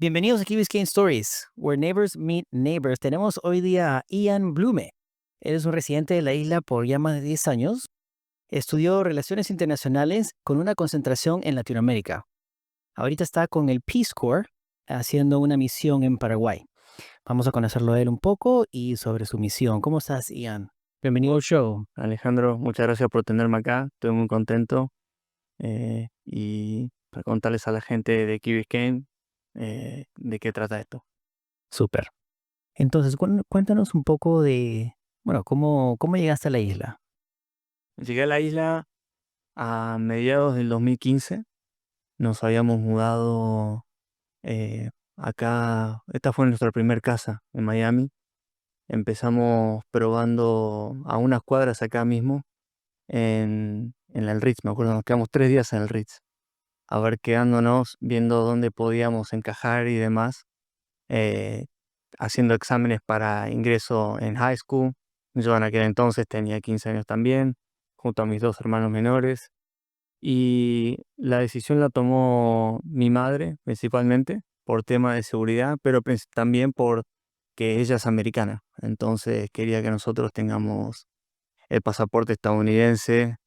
Bienvenidos a Key Biscayne Stories, where neighbors meet neighbors. Tenemos hoy día a Ian Blume. Él es un residente de la isla por ya más de 10 años. Estudió Relaciones Internacionales con una concentración en Latinoamérica. Ahorita está con el Peace Corps haciendo una misión en Paraguay. Vamos a conocerlo a él un poco y sobre su misión. ¿Cómo estás, Ian? Bienvenido al show. Alejandro, muchas gracias por tenerme acá. Estoy muy contento y para contarles a la gente de Key Biscayne de qué trata esto. Súper. Entonces, cuéntanos un poco de, bueno, cómo llegaste a la isla. Llegué a la isla a mediados del 2015. Nos habíamos mudado acá. Esta fue nuestra primera casa en Miami. Empezamos probando a unas cuadras acá mismo en el Ritz. Me acuerdo, nos quedamos 3 días en el Ritz. A ver, quedándonos, viendo dónde podíamos encajar y demás. eh, Haciendo exámenes para ingreso en high school. Yo en aquel entonces tenía 15 años también, junto a mis dos hermanos menores. Y la decisión la tomó mi madre, principalmente, por tema de seguridad, pero también por que ella es americana. Entonces quería que nosotros tengamos el pasaporte estadounidense,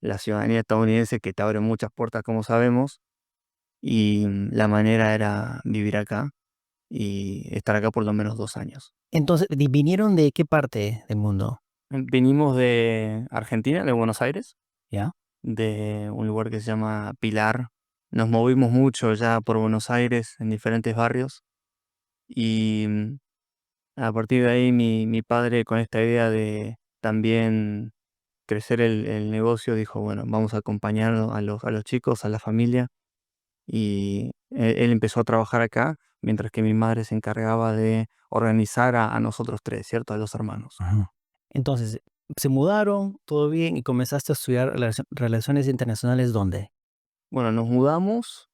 la ciudadanía estadounidense, que te abre muchas puertas, como sabemos. Y la manera era vivir acá y estar acá por lo menos 2 años. Entonces, ¿vinieron de qué parte del mundo? Vinimos de Argentina, de Buenos Aires, ¿Ya? de un lugar que se llama Pilar. Nos movimos mucho ya por Buenos Aires en diferentes barrios y a partir de ahí mi padre, con esta idea de también crecer el negocio, dijo, bueno, vamos a acompañar a los chicos, a la familia, y él empezó a trabajar acá, mientras que mi madre se encargaba de organizar a nosotros tres, ¿cierto? A los hermanos. Ajá. Entonces, se mudaron, todo bien, y comenzaste a estudiar relaciones internacionales, ¿dónde? Bueno, nos mudamos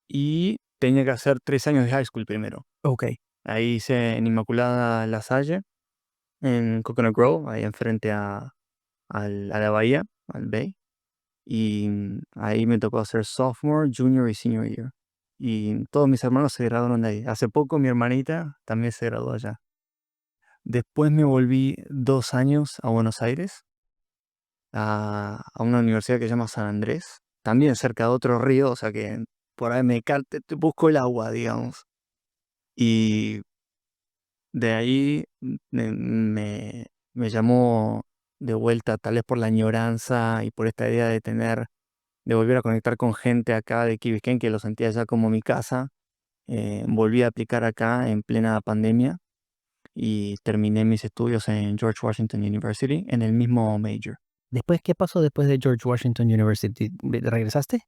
y tenía que hacer 3 años de high school primero. Ok. Ahí hice en Inmaculada La Salle, en Coconut Grove, ahí enfrente a la bahía, al bay. Y ahí me tocó hacer sophomore, junior y senior year. Y todos mis hermanos se graduaron de ahí. Hace poco mi hermanita también se graduó allá. Después me volví 2 años a Buenos Aires, a una universidad que se llama San Andrés, también cerca de otro río, o sea que por ahí busco el agua, digamos. Y de ahí me llamó de vuelta, tal vez por la añoranza y por esta idea de volver a conectar con gente acá de Key Biscayne, que lo sentía ya como mi casa. Volví a aplicar acá en plena pandemia y terminé mis estudios en George Washington University en el mismo major. Después, ¿qué pasó después de George Washington University? ¿Regresaste?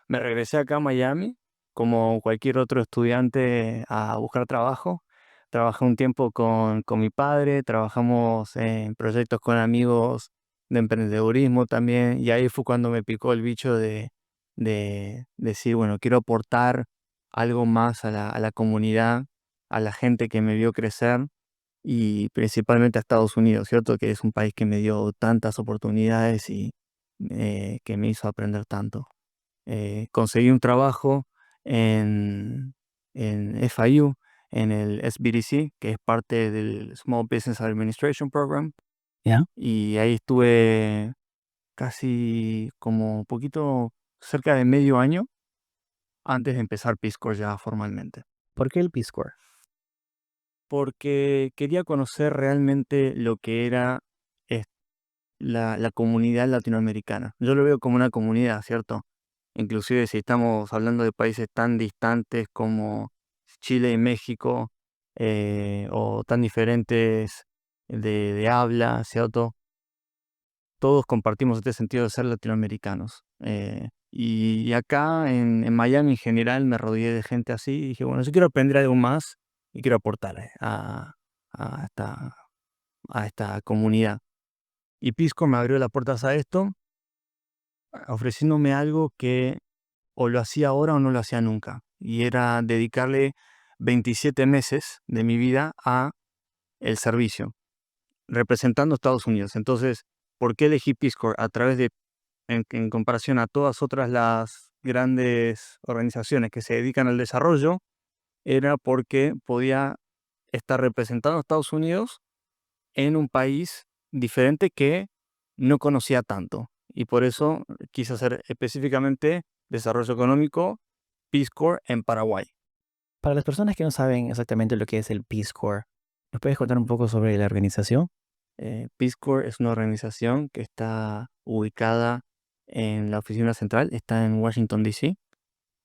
Me regresé acá a Miami, como cualquier otro estudiante, a buscar trabajo. Trabajé un tiempo con mi padre, trabajamos en proyectos con amigos de emprendedurismo también, y ahí fue cuando me picó el bicho de decir, bueno, quiero aportar algo más a la comunidad, a la gente que me vio crecer, y principalmente a Estados Unidos, ¿cierto? Que es un país que me dio tantas oportunidades y que me hizo aprender tanto. Conseguí un trabajo en, en FIU, en el SBDC, que es parte del Small Business Administration Program, ¿Ya? y ahí estuve casi como un poquito cerca de medio año antes de empezar Peace Corps ya formalmente, ¿Por qué el Peace Corps? porque quería conocer realmente lo que era es- la comunidad latinoamericana. Yo lo veo como una comunidad, ¿cierto? Inclusive si estamos hablando de países tan distantes como Chile y México, o tan diferentes de habla, ¿cierto? Todos compartimos este sentido de ser latinoamericanos. Y acá en Miami en general me rodeé de gente así y dije, bueno, yo quiero aprender algo más y quiero aportar a esta comunidad. Y Pisco me abrió las puertas a esto, ofreciéndome algo que o lo hacía ahora o no lo hacía nunca. Y era dedicarle 27 meses de mi vida a el servicio, representando a Estados Unidos. Entonces, ¿por qué elegí Peace Corps? A través de, en comparación a todas otras las grandes organizaciones que se dedican al desarrollo, era porque podía estar representando a Estados Unidos en un país diferente que no conocía tanto. Y por eso quise hacer específicamente desarrollo económico Peace Corps en Paraguay. Para las personas que no saben exactamente lo que es el Peace Corps, ¿nos puedes contar un poco sobre la organización? Peace Corps es una organización que está ubicada en la oficina central, está en Washington, D.C.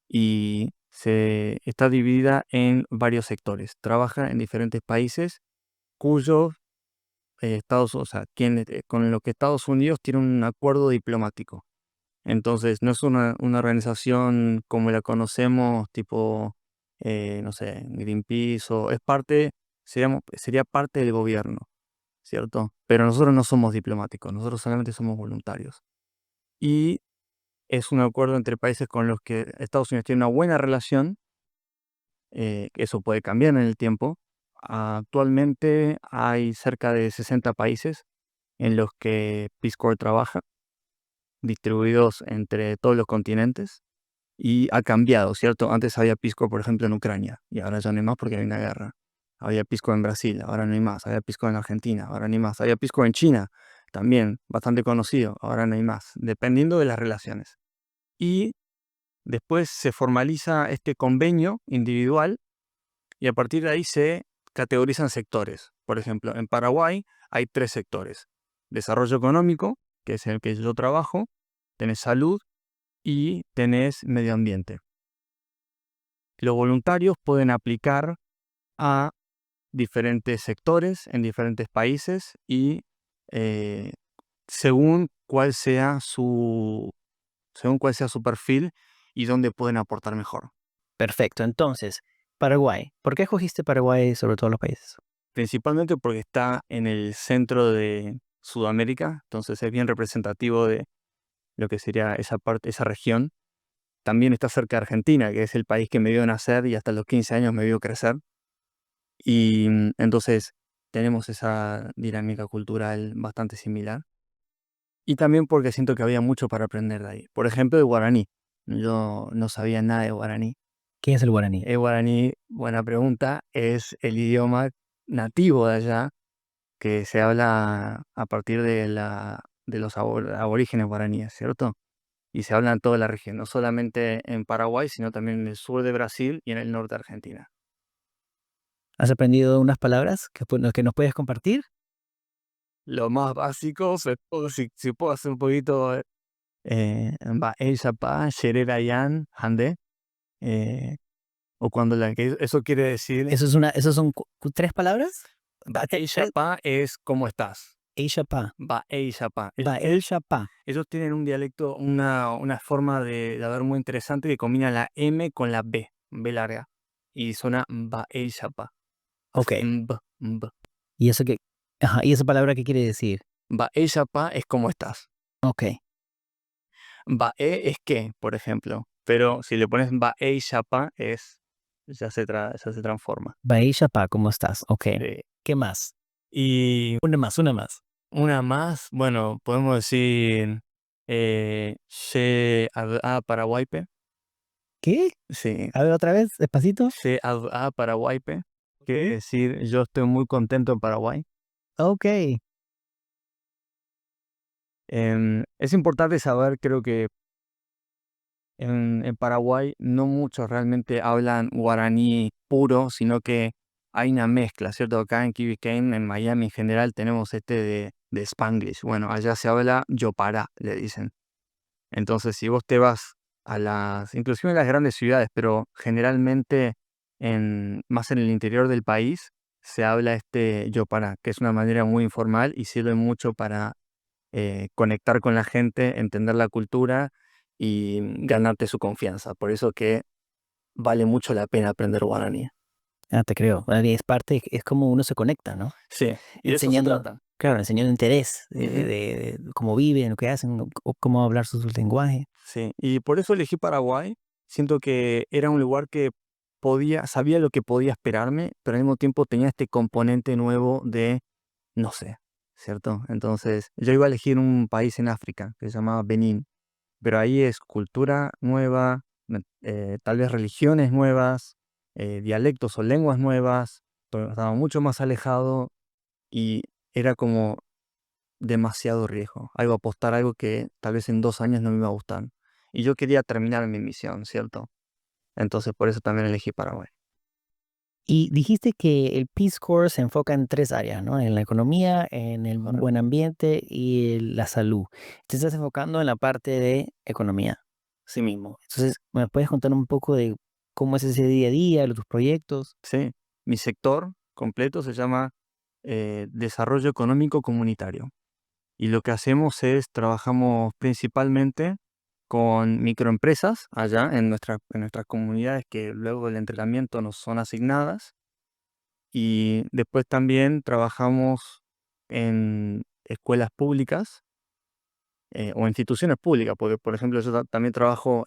y se está dividida en varios sectores. Trabaja en diferentes países cuyos con lo que Estados Unidos tiene un acuerdo diplomático. Entonces, no es una organización como la conocemos, tipo, no sé, Greenpeace, sería parte del gobierno, ¿cierto? Pero nosotros no somos diplomáticos, nosotros solamente somos voluntarios. Y es un acuerdo entre países con los que Estados Unidos tiene una buena relación, que eso puede cambiar en el tiempo. Actualmente hay cerca de 60 países en los que Peace Corps trabaja, distribuidos entre todos los continentes, y ha cambiado, ¿cierto? Antes había Peace Corps, por ejemplo, en Ucrania, y ahora ya no hay más porque hay una guerra. Había Peace Corps en Brasil, ahora no hay más. Había Peace Corps en Argentina, ahora no hay más. Había Peace Corps en China, también bastante conocido, ahora no hay más, dependiendo de las relaciones. Y después se formaliza este convenio individual y a partir de ahí se categorizan sectores. Por ejemplo, en Paraguay hay 3 sectores. Desarrollo económico, que es el que yo trabajo, tenés salud y tenés medio ambiente. Los voluntarios pueden aplicar a diferentes sectores en diferentes países y eh, según cuál sea su perfil y dónde pueden aportar mejor. Perfecto. Entonces, Paraguay. ¿Por qué escogiste Paraguay sobre todos los países? Principalmente porque está en el centro de Sudamérica, entonces es bien representativo de lo que sería esa parte, esa región. También está cerca de Argentina, que es el país que me vio nacer y hasta los 15 años me vio crecer. Y entonces tenemos esa dinámica cultural bastante similar. Y también porque siento que había mucho para aprender de ahí. Por ejemplo, el guaraní. Yo no sabía nada de guaraní. ¿Qué es el guaraní? El guaraní, buena pregunta, es el idioma nativo de allá que se habla a partir de los aborígenes guaraníes, ¿cierto? Y se habla en toda la región, no solamente en Paraguay, sino también en el sur de Brasil y en el norte de Argentina. ¿Has aprendido unas palabras que nos puedes compartir? Lo más básico, si puedo hacer un poquito, Bae Zapá, Xererayan, Hande, o cuando eso quiere decir, ¿Esos son 3 palabras? Bae Zapá es ¿cómo estás? Eishapa. Bae Zapá. Baelshapa. Ellos tienen un dialecto, una forma de hablar muy interesante que combina la M con la B larga, y suena Bae Zapá. Ok. Mb, mb. ¿Y eso qué? Ajá. ¿Y esa palabra qué quiere decir? Bae Zapá es ¿cómo estás? Ok. Bae es qué, por ejemplo. Pero si le pones Bae Zapá ya se transforma. Baelshapa, ¿cómo estás? Ok. Sí. ¿Qué más? Y Una más. una más, bueno, podemos decir Se a Paraguaype. ¿Qué? Sí, A ver otra vez, despacito. Se a Paraguaype. Quiere decir yo estoy muy contento en Paraguay. Ok. Es importante saber, creo que en Paraguay no muchos realmente hablan guaraní puro, sino que hay una mezcla, ¿cierto? Acá en Key Biscayne, en Miami en general, tenemos de Spanglish. Bueno, allá se habla Yopara, le dicen. Entonces, si vos te vas inclusive en las grandes ciudades, pero generalmente más en el interior del país, se habla este Yopara, que es una manera muy informal y sirve mucho para conectar con la gente, entender la cultura y ganarte su confianza. Por eso que vale mucho la pena aprender guaraní. Ah, te creo. Es parte, es como uno se conecta, ¿no? Sí, y de eso se Enseñando, trata. claro, enseñando interés Ujú. de cómo viven, lo que hacen, o cómo hablar su lenguaje. Sí, y por eso elegí Paraguay. Siento que era un lugar que sabía lo que podía esperarme, pero al mismo tiempo tenía este componente nuevo de no sé, ¿cierto? Entonces, yo iba a elegir un país en África que se llamaba Benín, pero ahí es cultura nueva, tal vez religiones nuevas, dialectos o lenguas nuevas, estaba mucho más alejado y era como demasiado riesgo. Algo apostar algo que tal vez en 2 años no me iba a gustar. Y yo quería terminar mi misión, ¿cierto? Entonces por eso también elegí Paraguay. Y dijiste que el Peace Corps se enfoca en 3 áreas, ¿no? En la economía, en el Correcto. buen ambiente y la salud. Te estás enfocando en la parte de economía. Sí mismo. Entonces, ¿me puedes contar un poco de cómo es ese día a día, tus proyectos? Sí, mi sector completo se llama Desarrollo Económico Comunitario. Y lo que hacemos es, trabajamos principalmente con microempresas allá en nuestras comunidades que luego del entrenamiento nos son asignadas. Y después también trabajamos en escuelas públicas o instituciones públicas, porque por ejemplo yo también trabajo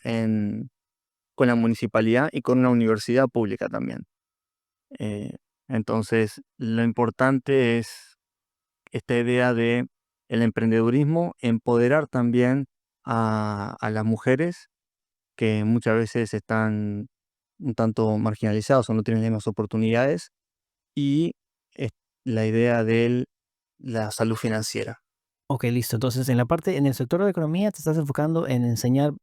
con la municipalidad y con una universidad pública también. Eh, entonces, lo importante es esta idea de el emprendedurismo, empoderar también a las mujeres que muchas veces están un tanto marginalizadas o no tienen las mismas oportunidades, y es la idea de la salud financiera. Ok, listo. Entonces, en el sector de economía te estás enfocando en enseñar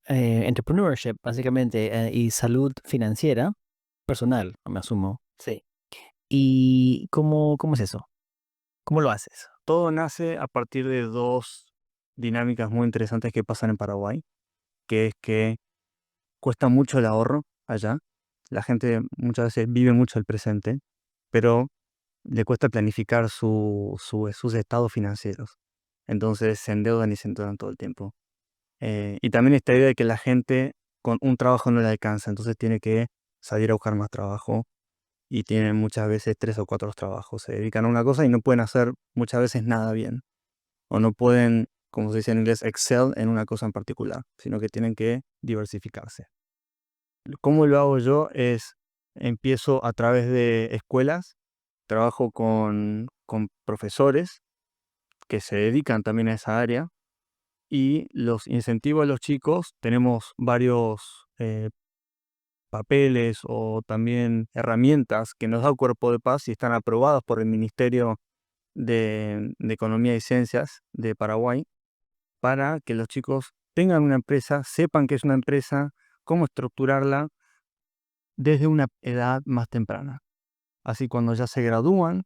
entrepreneurship, básicamente, y salud financiera, personal, me asumo. Sí. ¿Y cómo es eso? ¿Cómo lo haces? Todo nace a partir de dos dinámicas muy interesantes que pasan en Paraguay, que es que cuesta mucho el ahorro allá. La gente muchas veces vive mucho el presente, pero le cuesta planificar sus estados financieros. Entonces se endeudan y se endeudan todo el tiempo. Y también esta idea de que la gente con un trabajo no le alcanza, entonces tiene que salir a buscar más trabajo y tienen muchas veces 3 o 4 trabajos. Se dedican a una cosa y no pueden hacer muchas veces nada bien. O no pueden, como se dice en inglés, excel en una cosa en particular, sino que tienen que diversificarse. ¿Cómo lo hago yo? Empiezo a través de escuelas, trabajo con profesores que se dedican también a esa área y los incentivo a los chicos. Tenemos varios papeles o también herramientas que nos da el Cuerpo de Paz y están aprobadas por el Ministerio de Economía y Ciencias de Paraguay para que los chicos tengan una empresa, sepan qué es una empresa, cómo estructurarla desde una edad más temprana. Así cuando ya se gradúan,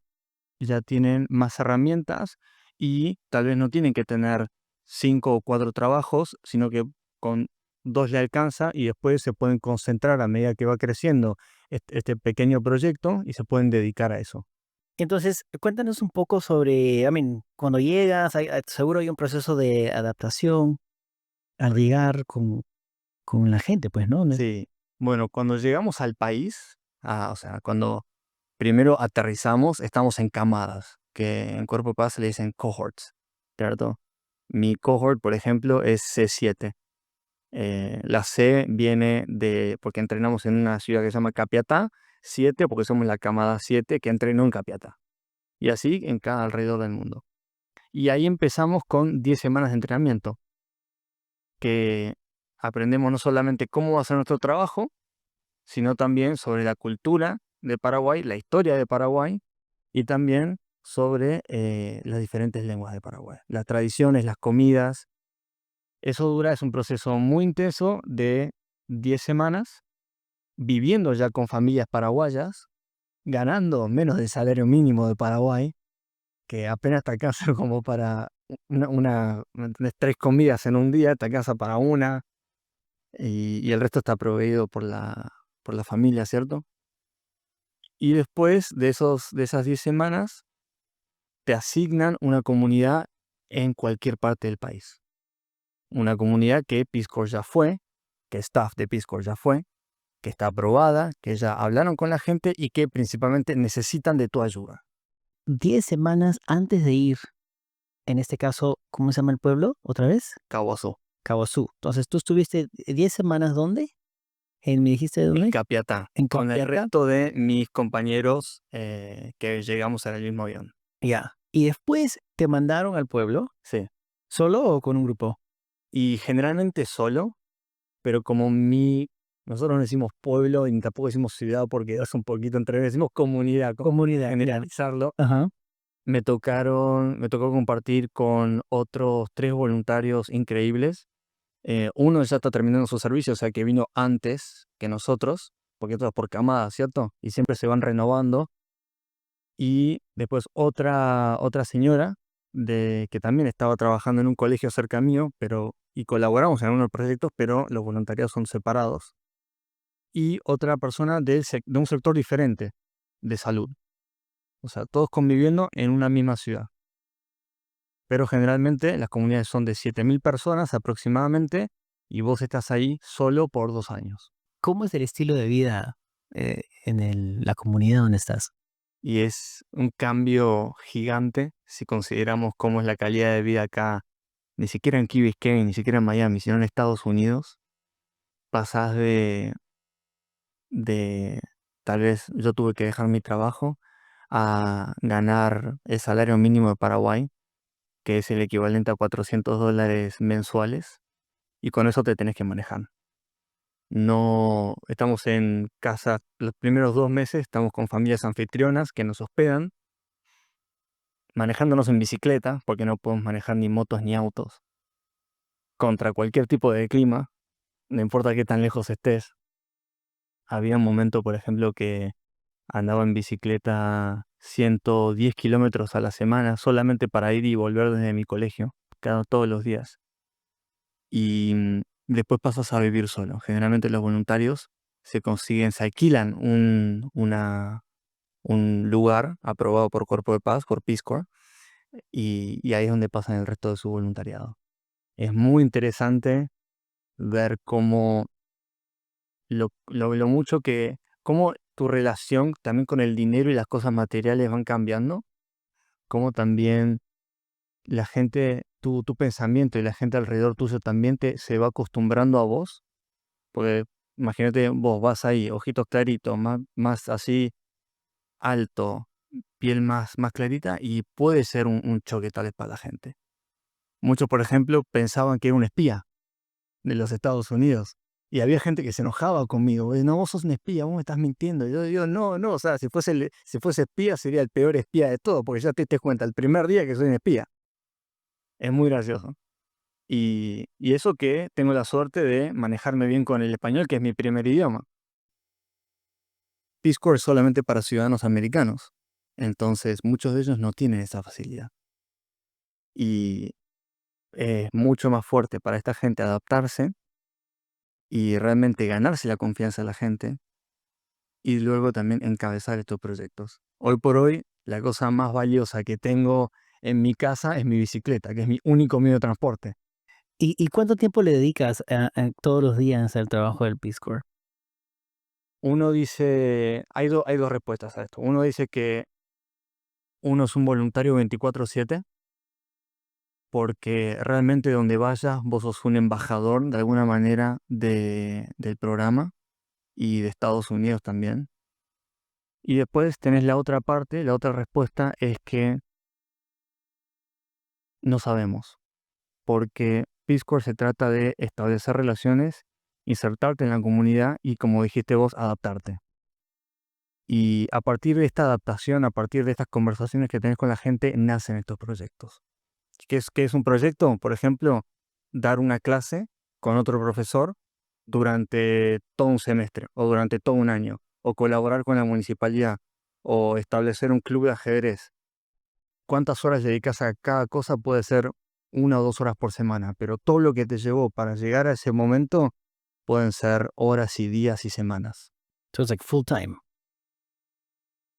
ya tienen más herramientas y tal vez no tienen que tener 5 o 4 trabajos, sino que con dos le alcanza y después se pueden concentrar a medida que va creciendo este pequeño proyecto y se pueden dedicar a eso. Entonces, cuéntanos un poco sobre, cuando llegas, seguro hay un proceso de adaptación al llegar con la gente, pues, ¿no? Sí, bueno, cuando llegamos al país, o sea, cuando primero aterrizamos, estamos en camadas, que en Cuerpo de Paz se le dicen cohorts, ¿cierto? Mi cohort, por ejemplo, es C7. La C viene porque entrenamos en una ciudad que se llama Capiatá, 7 porque somos la camada 7 que entrenó en Capiatá. Y así en cada alrededor del mundo. Y ahí empezamos con 10 semanas de entrenamiento, que aprendemos no solamente cómo va a ser nuestro trabajo, sino también sobre la cultura de Paraguay, la historia de Paraguay y también sobre las diferentes lenguas de Paraguay, las tradiciones, las comidas. Es un proceso muy intenso de 10 semanas, viviendo ya con familias paraguayas, ganando menos del salario mínimo de Paraguay, que apenas te alcanza como para ¿me entendés? 3 comidas en un día, te alcanza para una, y el resto está proveído por la familia, ¿cierto? Y después de esas 10 semanas, te asignan una comunidad en cualquier parte del país. Una comunidad que Peace Corps ya fue, que staff de Peace Corps ya fue, que está aprobada, que ya hablaron con la gente y que principalmente necesitan de tu ayuda. 10 semanas antes de ir, en este caso, ¿cómo se llama el pueblo otra vez? Cauazú, Kawasu. Entonces, ¿tú estuviste 10 semanas dónde? ¿Me dijiste en dónde? Capiatá, En con el Capiatá. resto de mis compañeros que llegamos en el mismo avión. Ya. Y después te mandaron al pueblo, Sí. ¿solo o con un grupo? Y generalmente solo, pero como mi Nosotros no decimos pueblo y ni tampoco decimos ciudad porque es un poquito entre decimos comunidad, como Comunidad, claro. generalizarlo. Ajá. Me tocó compartir con otros 3 voluntarios increíbles. Uno ya está terminando su servicio, o sea que vino antes que nosotros, porque esto es por camada, ¿cierto? Y siempre se van renovando. Y después otra señora que también estaba trabajando en un colegio cerca mío, y colaboramos en unos proyectos, pero los voluntariados son separados. Y otra persona de un sector diferente, de salud. O sea, todos conviviendo en una misma ciudad. Pero generalmente las comunidades son de 7.000 personas aproximadamente y vos estás ahí solo por 2 años. ¿Cómo es el estilo de vida en la comunidad donde estás? Y es un cambio gigante si consideramos cómo es la calidad de vida acá, ni siquiera en Key Biscayne, ni siquiera en Miami, sino en Estados Unidos. Pasás de tal vez yo tuve que dejar mi trabajo a ganar el salario mínimo de Paraguay, que es el equivalente a $400 mensuales, y con eso te tenés que manejar. No estamos en casa los primeros 2 meses, estamos con familias anfitrionas que nos hospedan, manejándonos en bicicleta, porque no podemos manejar ni motos ni autos, contra cualquier tipo de clima, no importa qué tan lejos estés. Había un momento, por ejemplo, que andaba en bicicleta 110 kilómetros a la semana solamente para ir y volver desde mi colegio, todos los días. Y después pasas a vivir solo. Generalmente los voluntarios se alquilan un lugar aprobado por Cuerpo de Paz, por Peace Corps, y ahí es donde pasan el resto de su voluntariado. Es muy interesante ver cómo lo mucho cómo tu relación también con el dinero y las cosas materiales van cambiando, cómo también la gente, tu pensamiento y la gente alrededor tuyo también se va acostumbrando a vos, porque imagínate, vos vas ahí, ojitos claritos, más así alto, piel más clarita, y puede ser un choque tal vez para la gente. Muchos, por ejemplo, pensaban que era un espía de los Estados Unidos. Y había gente que se enojaba conmigo. No, vos sos un espía, vos me estás mintiendo. Y yo digo, no, no, o sea, si fuese espía sería el peor espía de todo, porque ya te diste cuenta el primer día que soy un espía. Es muy gracioso. Y eso que tengo la suerte de manejarme bien con el español, que es mi primer idioma. Peace Corps es solamente para ciudadanos americanos. Entonces, muchos de ellos no tienen esa facilidad. Y es mucho más fuerte para esta gente adaptarse y realmente ganarse la confianza de la gente y luego también encabezar estos proyectos. Hoy por hoy, la cosa más valiosa que tengo en mi casa es mi bicicleta, que es mi único medio de transporte. ¿Y cuánto tiempo le dedicas todos los días al trabajo del Peace Corps? Uno dice, hay dos respuestas a esto. Uno dice que uno es un voluntario 24/7, porque realmente donde vayas, vos sos un embajador de alguna manera del programa y de Estados Unidos también. Y después tenés la otra parte, la otra respuesta es que no sabemos, porque Peace Corps se trata de establecer relaciones, insertarte en la comunidad y, como dijiste vos, adaptarte. Y a partir de esta adaptación, a partir de estas conversaciones que tenés con la gente, nacen estos proyectos. ¿Qué es un proyecto? Por ejemplo, dar una clase con otro profesor durante todo un semestre o durante todo un año, o colaborar con la municipalidad, o establecer un club de ajedrez. ¿Cuántas horas dedicas a cada cosa? Puede ser 1 o 2 horas por semana, pero todo lo que te llevó para llegar a ese momento pueden ser horas y días y semanas. So it's like full time.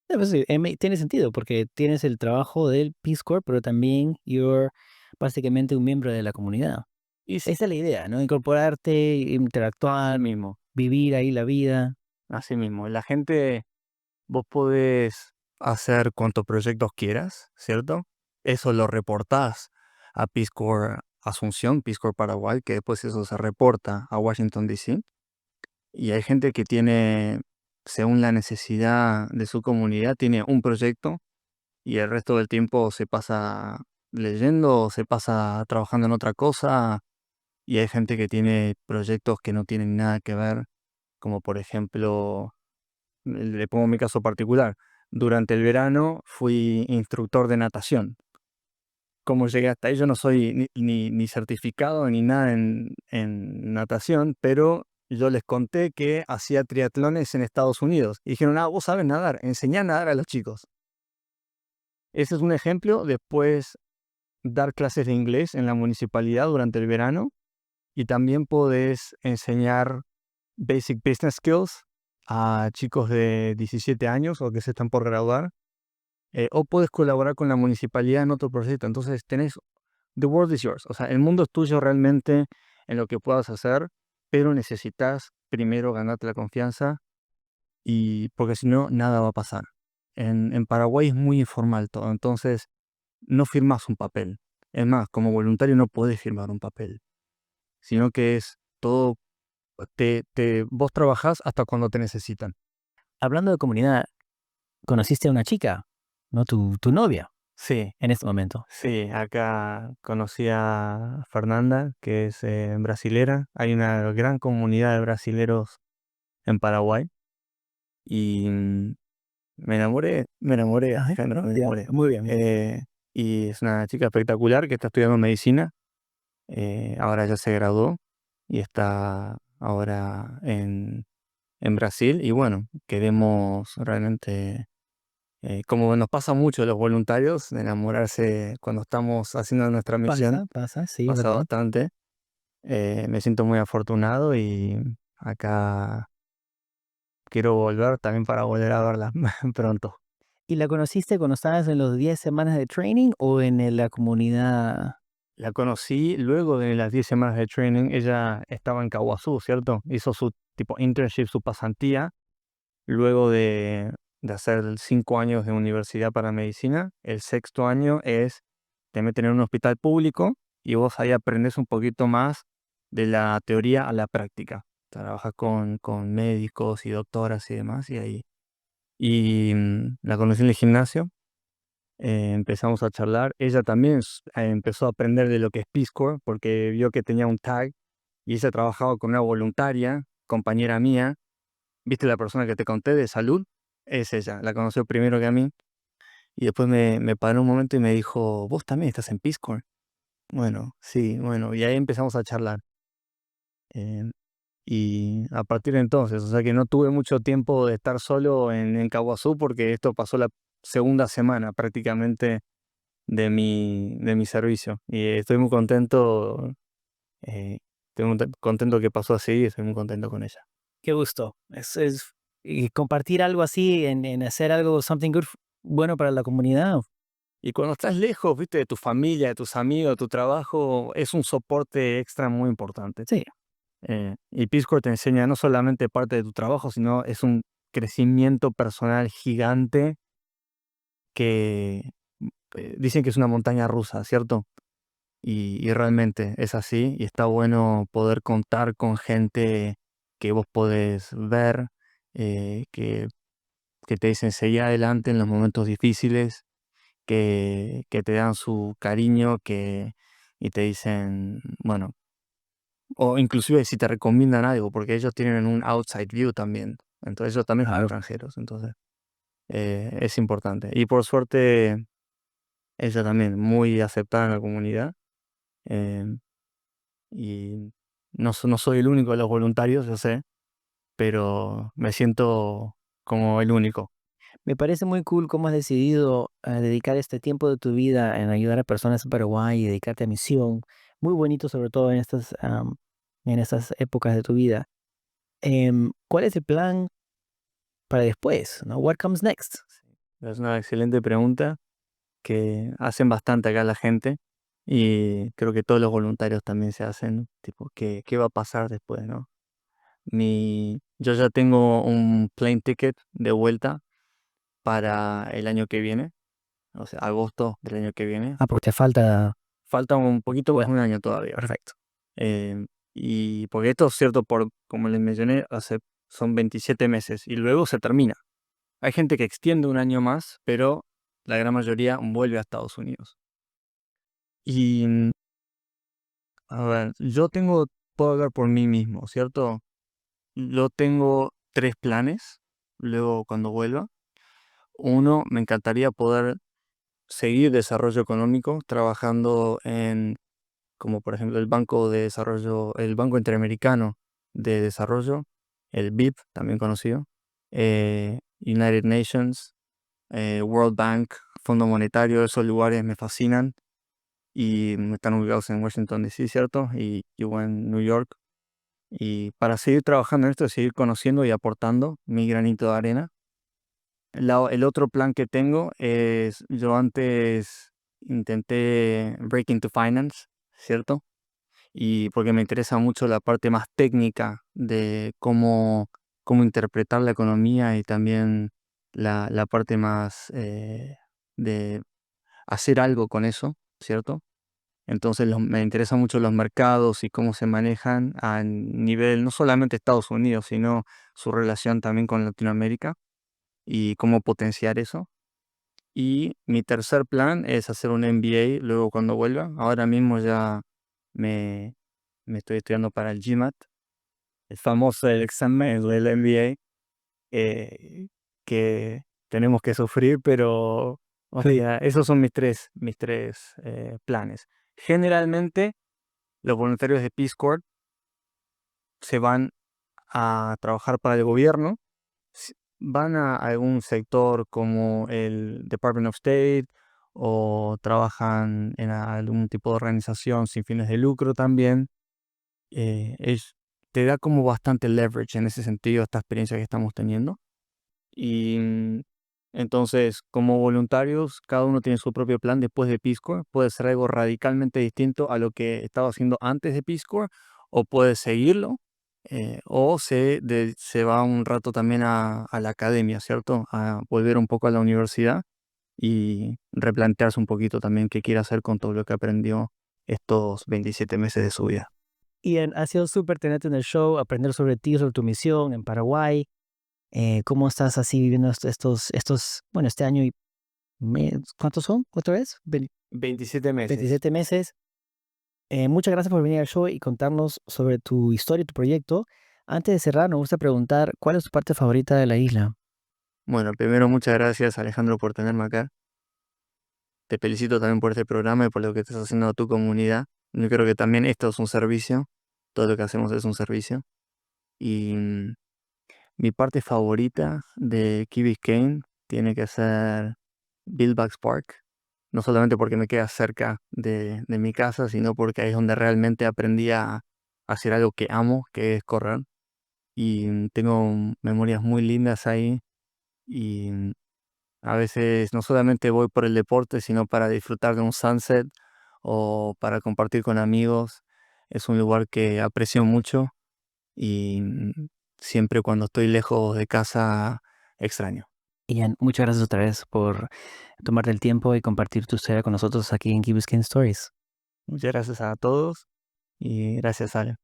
Pues sí, tiene sentido porque tienes el trabajo del Peace Corps, pero también you're básicamente un miembro de la comunidad. Y sí, Esa es la idea, ¿no? Incorporarte, así interactuar, mismo, vivir ahí la vida. así mismo. La gente, vos podés hacer cuantos proyectos quieras, ¿cierto? Eso lo reportás a Peace Corps Asunción, Peace Corps Paraguay, que después eso se reporta a Washington, D.C. Y hay gente que tiene, según la necesidad de su comunidad, tiene un proyecto y el resto del tiempo se pasa leyendo, se pasa trabajando en otra cosa, y hay gente que tiene proyectos que no tienen nada que ver. como por ejemplo, le pongo mi caso particular. Durante el verano fui instructor de natación. ¿Cómo llegué hasta ahí? Yo no soy ni certificado ni nada en natación, pero yo les conté que hacía triatlones en Estados Unidos. Y dijeron, vos sabes nadar, enseñá a nadar a los chicos. Ese es un ejemplo. Después, dar clases de inglés en la municipalidad durante el verano. Y también podés enseñar basic business skills a chicos de 17 años o que se están por graduar. O puedes colaborar con la municipalidad en otro proyecto. Entonces tenés, the world is yours. O sea, el mundo es tuyo realmente en lo que puedas hacer, pero necesitas primero ganarte la confianza y porque si no, nada va a pasar. En Paraguay es muy informal todo, entonces no firmas un papel. Es más, como voluntario no puedes firmar un papel, sino que es todo, vos trabajás hasta cuando te necesitan. Hablando de comunidad, conociste a una chica, ¿no? Tu novia Sí, en este momento. sí, acá conocí a Fernanda, que es brasilera. Hay una gran comunidad de brasileros en Paraguay y Ajá, Alejandro, me ya, enamoré. muy bien, muy bien. Y es una chica espectacular que está estudiando medicina. Ahora ya se graduó y está ahora en Brasil. Y bueno, queremos realmente, como nos pasa mucho a los voluntarios, de enamorarse cuando estamos haciendo nuestra misión, Pasa, sí, es pasa verdad. bastante. Me siento muy afortunado y acá quiero volver también para volver a verla pronto. ¿Y la conociste cuando estabas en los 10 semanas de training o en la comunidad? La conocí luego de las 10 semanas de training. Ella estaba en Kawasu, ¿cierto? Hizo su tipo internship, su pasantía, luego de hacer 5 años de universidad para medicina. El sexto año te meten en un hospital público y vos ahí aprendes un poquito más de la teoría a la práctica. Trabajas con médicos y doctoras y demás, y ahí. La conocí en el gimnasio. Empezamos a charlar. Ella también empezó a aprender de lo que es Peace Corps porque vio que tenía un tag y ella trabajaba con una voluntaria, compañera mía. ¿Viste la persona que te conté de salud? Es ella, la conoció primero que a mí. Y después me paró un momento y me dijo, ¿vos también estás en Peace Corps? Bueno, sí, bueno, y ahí empezamos a charlar. Eh, y a partir de entonces, o sea que no tuve mucho tiempo de estar solo en Kawasu porque esto pasó la segunda semana prácticamente de mi servicio. Y estoy muy contento, eh, contento que pasó así y estoy muy contento con ella. Qué gusto. Y compartir algo así, en hacer algo, something good, bueno para la comunidad. Y cuando estás lejos, viste, de tu familia, de tus amigos, de tu trabajo, es un soporte extra muy importante. Sí, Y Peace Corps te enseña no solamente parte de tu trabajo, sino es un crecimiento personal gigante que dicen que es una montaña rusa, ¿cierto? Y realmente es así, y está bueno poder contar con gente que vos podés ver, que te dicen seguir adelante en los momentos difíciles, que te dan su cariño, y te dicen, bueno, o inclusive si te recomiendan algo, porque ellos tienen un outside view también, entonces ellos también son claro. extranjeros, entonces es importante. Y por suerte, ella también muy aceptada en la comunidad. em, Y no soy el único de los voluntarios, yo sé, pero me siento como el único. Me parece muy cool cómo has decidido dedicar este tiempo de tu vida en ayudar a personas en Paraguay y dedicarte a misión. Muy bonito, sobre todo en estas épocas de tu vida. ¿Cuál es el plan para después? ¿No? What comes next? Es una excelente pregunta que hacen bastante acá la gente y creo que todos los voluntarios también se hacen, tipo, ¿qué va a pasar después, no? Yo ya tengo un plane ticket de vuelta para el año que viene, o sea, agosto del año que viene. Ah, porque te falta. Falta un poquito más Bueno, de un año todavía. perfecto. Y porque esto es cierto, como les mencioné, son 27 meses y luego se termina. Hay gente que extiende un año más, pero la gran mayoría vuelve a Estados Unidos. Y, a ver, puedo hablar por mí mismo, ¿cierto? yo tengo 3 planes, luego cuando vuelva. Uno, me encantaría poder seguir desarrollo económico trabajando en, como por ejemplo el Banco Interamericano de Desarrollo, el BIP, también conocido, United Nations, World Bank, Fondo Monetario. Esos lugares me fascinan y están ubicados en Washington DC, ¿cierto? Y yo en New York. Y para seguir trabajando en esto, seguir conociendo y aportando mi granito de arena. El otro plan que tengo es, yo antes intenté break into finance, ¿cierto? Y porque me interesa mucho la parte más técnica de cómo interpretar la economía y también la parte más de hacer algo con eso, ¿cierto? Entonces me interesan mucho los mercados y cómo se manejan a nivel no solamente Estados Unidos, sino su relación también con Latinoamérica y cómo potenciar eso. Y mi tercer plan es hacer un MBA luego cuando vuelva. Ahora mismo ya me, me estoy estudiando para el GMAT, el famoso el examen del MBA, que tenemos que sufrir, pero o sea, esos son mis tres planes. Generalmente, los voluntarios de Peace Corps se van a trabajar para el gobierno, van a algún sector como el Department of State o trabajan en algún tipo de organización sin fines de lucro también. Te da como bastante leverage en ese sentido, esta experiencia que estamos teniendo. Y entonces, como voluntarios, cada uno tiene su propio plan después de Peace Corps. Puede ser algo radicalmente distinto a lo que estaba haciendo antes de Peace Corps, o puede seguirlo, o se va un rato también a la academia, ¿cierto? A volver un poco a la universidad y replantearse un poquito también qué quiere hacer con todo lo que aprendió estos 27 meses de su vida. Ian, ha sido súper tenerte en el show, aprender sobre ti, sobre tu misión en Paraguay, cómo estás así viviendo bueno, este año y ¿cuántos son? ¿Otra vez? 27 meses. 27 meses. Muchas gracias por venir al show y contarnos sobre tu historia y tu proyecto. Antes de cerrar, me gusta preguntar, ¿cuál es tu parte favorita de la isla? Bueno, primero muchas gracias Alejandro por tenerme acá. Te felicito también por este programa y por lo que estás haciendo a tu comunidad. Yo creo que también esto es un servicio, todo lo que hacemos es un servicio. Y mi parte favorita de Key Biscayne tiene que ser Billbacks Park, no solamente porque me queda cerca de mi casa, sino porque ahí es donde realmente aprendí a hacer algo que amo, que es correr. Y tengo memorias muy lindas ahí y a veces no solamente voy por el deporte, sino para disfrutar de un sunset o para compartir con amigos. Es un lugar que aprecio mucho y siempre cuando estoy lejos de casa extraño. Ian, muchas gracias otra vez por tomarte el tiempo y compartir tu historia con nosotros aquí en Key Biscayne Stories. Muchas gracias a todos y gracias, Ale.